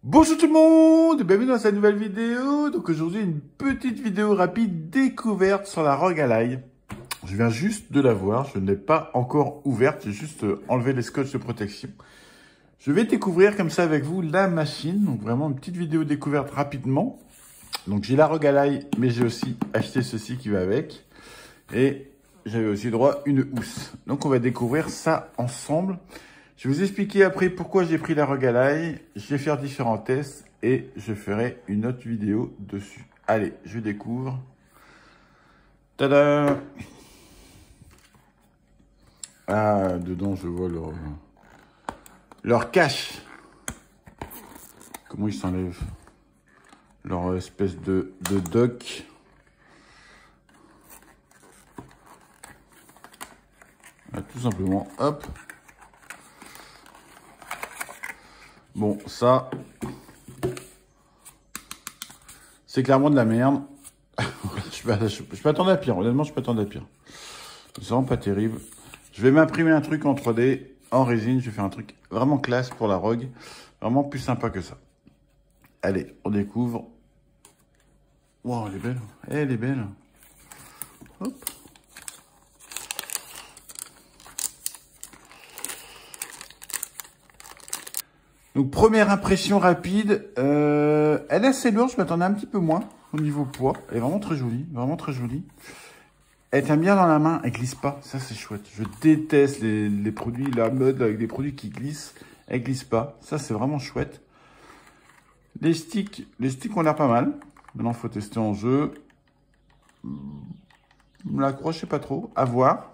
Bonjour tout le monde, bienvenue dans cette nouvelle vidéo. Donc aujourd'hui une petite vidéo rapide découverte sur la Rogue Ally. Je viens juste de la voir, je ne l'ai pas encore ouverte, j'ai juste enlevé les scotch de protection. Je vais découvrir comme ça avec vous la machine, donc vraiment une petite vidéo découverte rapidement. Donc j'ai la Rogue Ally, mais j'ai aussi acheté ceci qui va avec. Et j'avais aussi droit à une housse. Donc on va découvrir ça ensemble. Je vais vous expliquer après pourquoi j'ai pris la Rogue Ally. Je vais faire différents tests et je ferai une autre vidéo dessus. Allez, je découvre. Tada! Ah, dedans je vois leur cache. Comment ils s'enlèvent? Leur espèce de dock. Ah, tout simplement, hop. Bon, ça, c'est clairement de la merde. Je m'attendais à pire. Honnêtement, je m'attendais à pire. C'est vraiment pas terrible. Je vais m'imprimer un truc en 3D, en résine. Je vais faire un truc vraiment classe pour la Rogue. Vraiment plus sympa que ça. Allez, on découvre. Wow, elle est belle. Elle est belle. Hop. Donc, première impression rapide. Elle est assez lourde, je m'attendais un petit peu moins au niveau poids. Elle est vraiment très jolie, vraiment très jolie. Elle tient bien dans la main, elle glisse pas. Ça, c'est chouette. Je déteste les produits, la mode avec des produits qui glissent. Elle glisse pas. Ça, c'est vraiment chouette. Les sticks ont l'air pas mal. Maintenant, il faut tester en jeu. L'accroche, pas trop. À voir.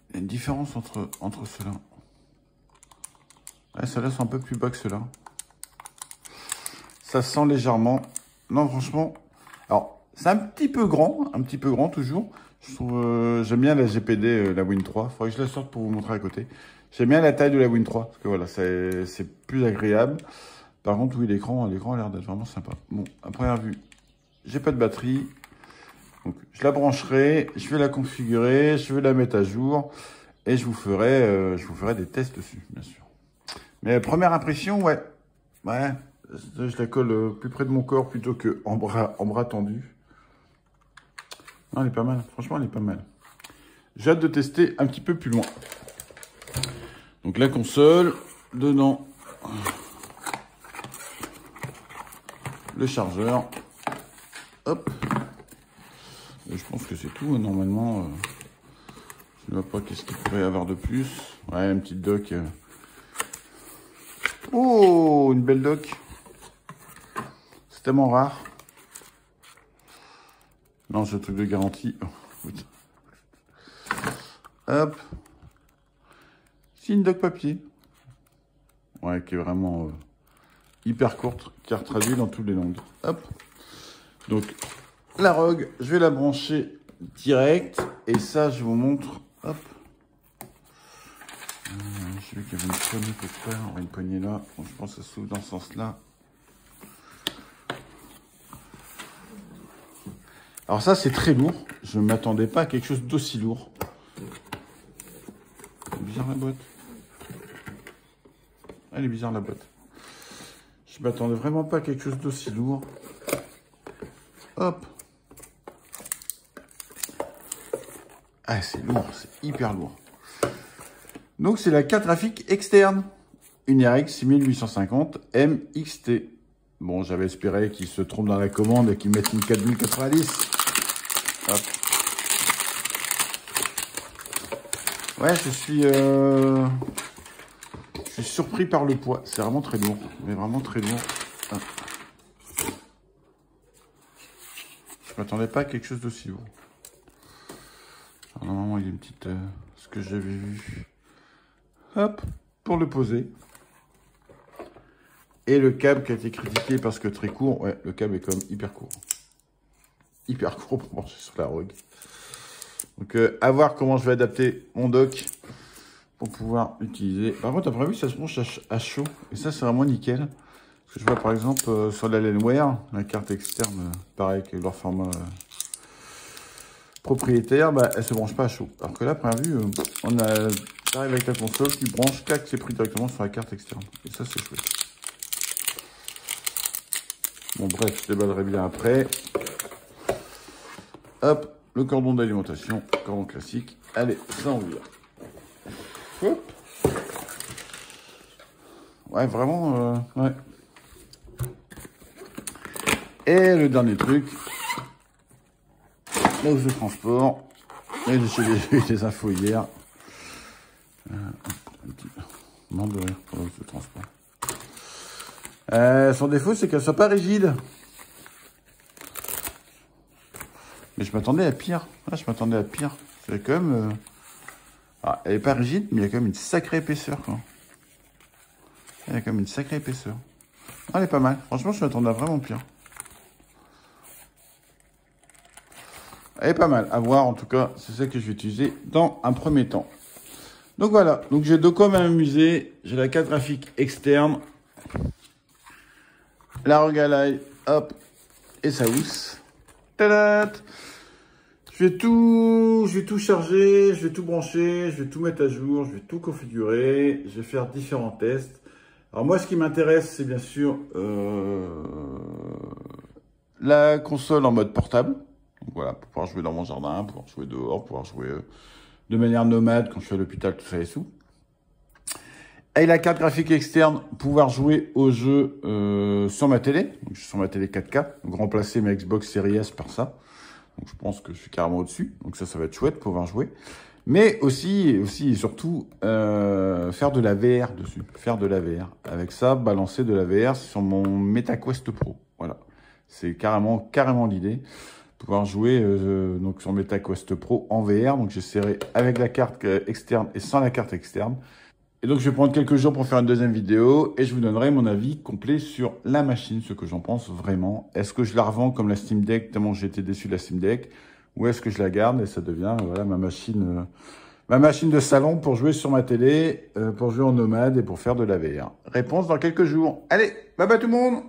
Il y a une différence entre ceux-là. Ouais, ceux-là sont un peu plus bas que ceux-là. Ça sent légèrement. Non, franchement. Alors, c'est un petit peu grand toujours. Je trouve, j'aime bien la GPD, la Win 3. Faudrait que je la sorte pour vous montrer à côté. J'aime bien la taille de la Win 3 parce que voilà, c'est plus agréable. Par contre, oui, l'écran a l'air d'être vraiment sympa. Bon, à première vue, j'ai pas de batterie. Donc, je la brancherai, je vais la configurer, je vais la mettre à jour et je vous ferai des tests dessus, bien sûr. Mais première impression, ouais, je la colle plus près de mon corps plutôt que en bras tendus. Non, elle est pas mal, franchement, elle est pas mal. J'ai hâte de tester un petit peu plus loin. Donc la console, dedans, le chargeur, hop. Et je pense que c'est tout, normalement. Je ne vois pas qu'est-ce qu'il pourrait y avoir de plus. Ouais, une petite dock. Oh, une belle dock. C'est tellement rare. Non, ce truc de garantie. Oh, hop. C'est une dock papier. Ouais, qui est vraiment hyper courte, qui est traduite dans toutes les langues. Hop. Donc, la Rogue, je vais la brancher direct. Et ça, je vous montre. Hop. J'ai vu qu'il y avait une poignée quelque part. Une poignée là. Bon, je pense que ça s'ouvre dans ce sens-là. Alors ça, c'est très lourd. Je ne m'attendais pas à quelque chose d'aussi lourd. Elle est bizarre la boîte. Elle est bizarre la boîte. Je m'attendais vraiment pas à quelque chose d'aussi lourd. Hop. Ah, c'est lourd, c'est hyper lourd. Donc, c'est la carte graphique externe. Une RX 6850 MXT. Bon, j'avais espéré qu'ils se trompent dans la commande et qu'ils mettent une 4090. Hop. Ouais, je suis surpris par le poids. C'est vraiment très lourd. Mais vraiment très lourd. Hop. Je m'attendais pas à quelque chose d'aussi lourd. Alors, normalement, il y a une petite... ce que j'avais vu. Hop, pour le poser. Et le câble qui a été critiqué parce que très court. Ouais, le câble est quand même hyper court. Hyper court pour brancher sur la Rogue. Donc, à voir comment je vais adapter mon dock pour pouvoir l'utiliser. Par contre, après vu, ça se branche à chaud. Et ça, c'est vraiment nickel. Parce que je vois, par exemple, sur l'Alienware, la carte externe, pareil que leur format... propriétaire, bah, elle se branche pas à chaud. Alors que là, à première vue, on a Tu arrives avec ta console, tu branches, clac, c'est pris directement sur la carte externe. Et ça, c'est chouette. Bon, bref, je déballerai bien après. Hop, le cordon d'alimentation, cordon classique. Allez, ça on vire. Hop. Ouais, vraiment, ouais. Et le dernier truc, la housse de transport. Et j'ai eu des infos hier. Un petit moment de rire pour la housse de transport. Son défaut, c'est qu'elle soit pas rigide. Mais je m'attendais à pire. Ah, je m'attendais à pire. C'est quand même... Ah, elle est pas rigide, mais il y a quand même une sacrée épaisseur, quoi. Il y a quand même une sacrée épaisseur. Ah, elle est pas mal. Franchement, je m'attendais à vraiment pire. Elle est pas mal. À voir, en tout cas, c'est ça que je vais utiliser dans un premier temps. Donc voilà. Donc j'ai de quoi m'amuser. J'ai la carte graphique externe. La ROG Ally, hop, et sa housse. Tadat! Je vais tout charger, je vais tout brancher, je vais tout mettre à jour, je vais tout configurer, je vais faire différents tests. Alors moi, ce qui m'intéresse, c'est bien sûr la console en mode portable. Donc voilà, pour pouvoir jouer dans mon jardin, pour pouvoir jouer dehors, pour pouvoir jouer de manière nomade quand je suis à l'hôpital, tout ça et tout. Et la carte graphique externe, pouvoir jouer aux jeux sur ma télé. Donc, je suis sur ma télé 4K. Donc, remplacer ma Xbox Series S par ça. Donc, je pense que je suis carrément au-dessus. Donc, ça va être chouette pour pouvoir jouer. Mais aussi et surtout, faire de la VR dessus. Faire de la VR. Avec ça, balancer de la VR sur mon MetaQuest Pro. Voilà. C'est carrément l'idée. Pouvoir jouer donc sur MetaQuest Pro en VR. Donc, j'essaierai avec la carte externe et sans la carte externe. Et donc, je vais prendre quelques jours pour faire une deuxième vidéo et je vous donnerai mon avis complet sur la machine, ce que j'en pense vraiment. Est-ce que je la revends comme la Steam Deck, tellement j'ai été déçu de la Steam Deck, ou est-ce que je la garde et ça devient voilà ma machine de salon pour jouer sur ma télé, pour jouer en nomade et pour faire de la VR. Réponse dans quelques jours. Allez, bye bye tout le monde!